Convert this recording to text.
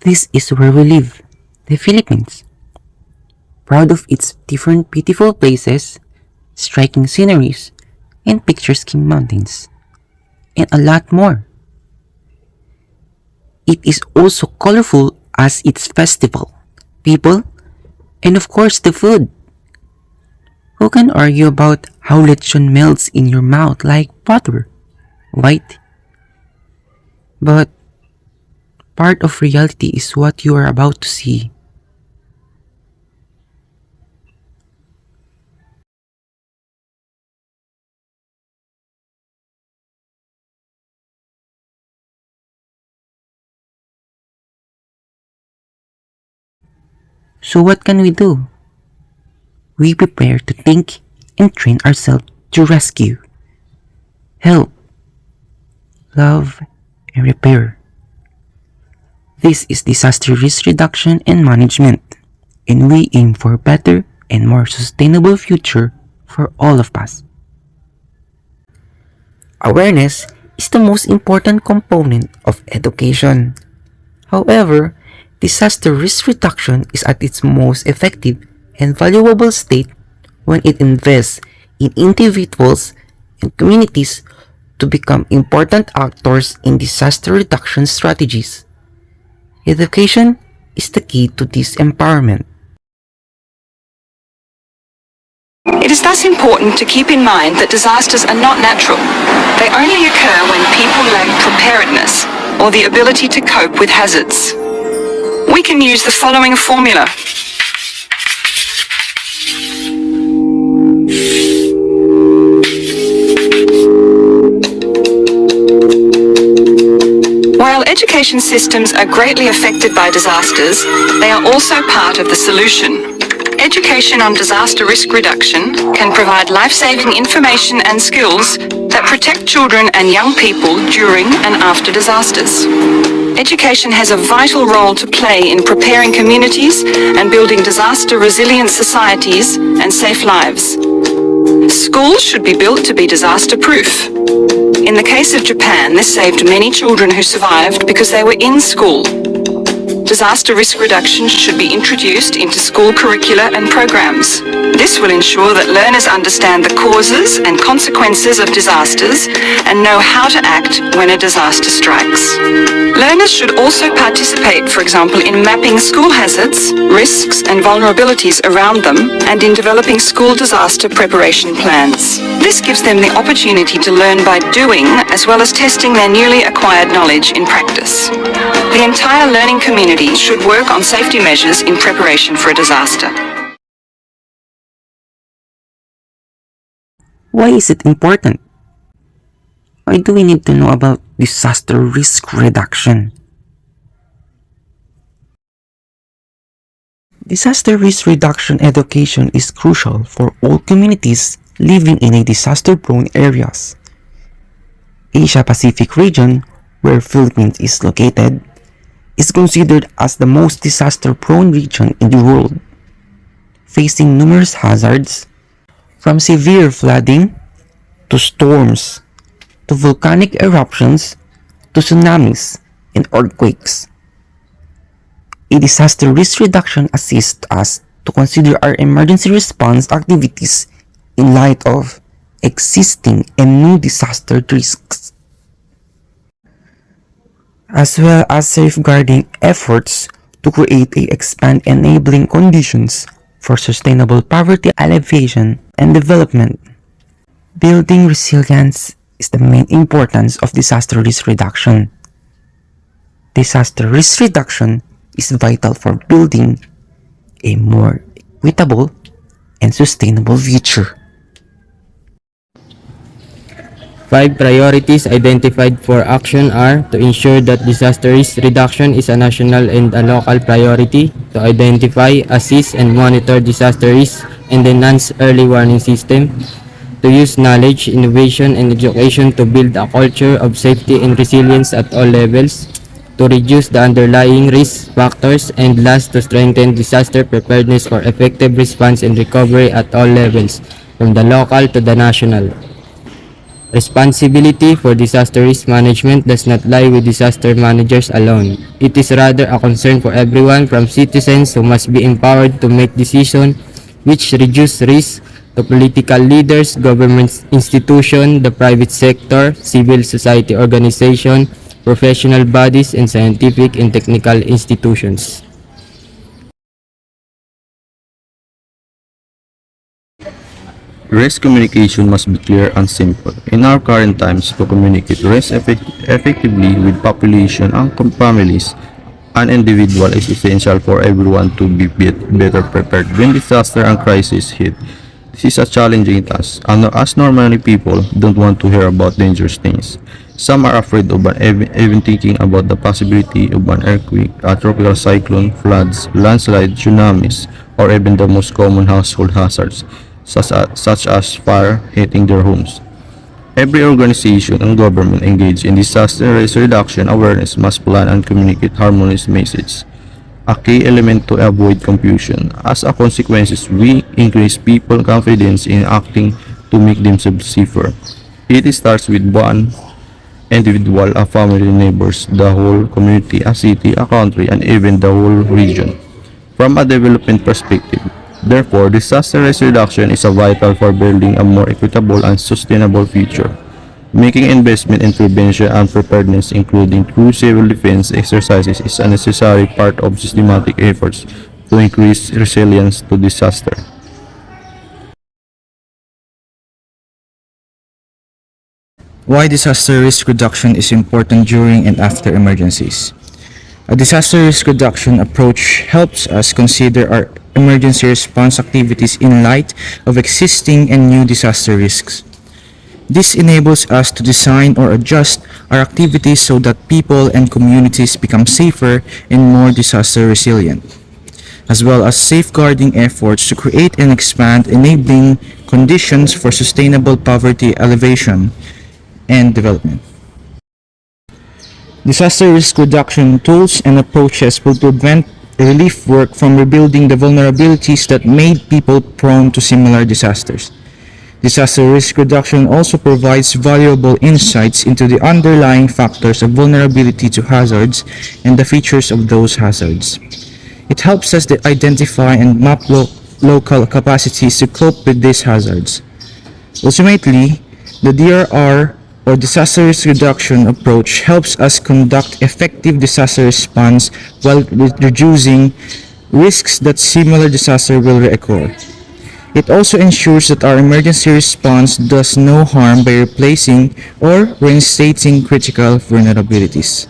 This is where we live, the Philippines. Proud of its different beautiful places, striking sceneries, and picturesque mountains, and a lot more. It is also colorful as its festival, people, and of course the food. Who can argue about how lechon melts in your mouth like butter, right? But part of reality is what you are about to see. So what can we do? We prepare to think and train ourselves to rescue, help, love, and repair. This is disaster risk reduction and management, and we aim for a better and more sustainable future for all of us. Awareness is the most important component of education. However, disaster risk reduction is at its most effective and valuable state when it invests in individuals and communities to become important actors in disaster reduction strategies. Education is the key to this empowerment. It is thus important to keep in mind that disasters are not natural. They only occur when people lack preparedness or the ability to cope with hazards. We can use the following formula. While education systems are greatly affected by disasters, they are also part of the solution. Education on disaster risk reduction can provide life-saving information and skills that protect children and young people during and after disasters. Education has a vital role to play in preparing communities and building disaster-resilient societies and safe lives. Schools should be built to be disaster-proof. In the case of Japan, this saved many children who survived because they were in school. Disaster risk reduction should be introduced into school curricula and programs. This will ensure that learners understand the causes and consequences of disasters and know how to act when a disaster strikes. Learners should also participate, for example, in mapping school hazards, risks and vulnerabilities around them and in developing school disaster preparation plans. This gives them the opportunity to learn by doing as well as testing their newly acquired knowledge in practice. The entire learning community should work on safety measures in preparation for a disaster. Why is it important? Why do we need to know about disaster risk reduction? Disaster risk reduction education is crucial for all communities living in a disaster-prone areas. Asia-Pacific region, where Philippines is located, is considered as the most disaster-prone region in the world, facing numerous hazards from severe flooding to storms to volcanic eruptions to tsunamis and earthquakes. A disaster risk reduction assists us to consider our emergency response activities in light of existing and new disaster risks, as well as safeguarding efforts to create and expand enabling conditions for sustainable poverty alleviation and development. Building resilience is the main importance of disaster risk reduction. Disaster risk reduction is vital for building a more equitable and sustainable future. 5 priorities identified for action are to ensure that disaster risk reduction is a national and a local priority, to identify, assess, and monitor disaster risks and enhance early warning system, to use knowledge, innovation, and education to build a culture of safety and resilience at all levels, to reduce the underlying risk factors, and last, to strengthen disaster preparedness for effective response and recovery at all levels, from the local to the national. Responsibility for disaster risk management does not lie with disaster managers alone. It is rather a concern for everyone, from citizens who must be empowered to make decisions which reduce risk, to political leaders, government institutions, the private sector, civil society organizations, professional bodies, and scientific and technical institutions. Risk communication must be clear and simple. In our current times, to communicate risk effectively with population and families and individual is essential for everyone to be better prepared when disaster and crisis hit. This is a challenging task, and as normally people don't want to hear about dangerous things. Some are afraid of even thinking about the possibility of an earthquake, a tropical cyclone, floods, landslides, tsunamis, or even the most common household hazards, such as fire hitting their homes. Every organization and government engaged in disaster risk reduction awareness must plan and communicate harmonious messages, a key element to avoid confusion. As a consequence, we increase people's confidence in acting to make themselves safer. It starts with one individual, a family, neighbors, the whole community, a city, a country, and even the whole region. From a development perspective, therefore, disaster risk reduction is vital for building a more equitable and sustainable future. Making investment in prevention and preparedness, including through civil defense exercises, is a necessary part of systematic efforts to increase resilience to disaster. Why disaster risk reduction is important during and after emergencies. A disaster risk reduction approach helps us consider our emergency response activities in light of existing and new disaster risks. This enables us to design or adjust our activities so that people and communities become safer and more disaster resilient, as well as safeguarding efforts to create and expand enabling conditions for sustainable poverty alleviation and development. Disaster risk reduction tools and approaches will prevent relief work from rebuilding the vulnerabilities that made people prone to similar disasters. Disaster risk reduction also provides valuable insights into the underlying factors of vulnerability to hazards and the features of those hazards. It helps us to identify and map local capacities to cope with these hazards. Ultimately, the DRR or disaster risk reduction approach helps us conduct effective disaster response while reducing risks that similar disaster will reoccur. It also ensures that our emergency response does no harm by replacing or reinstating critical vulnerabilities.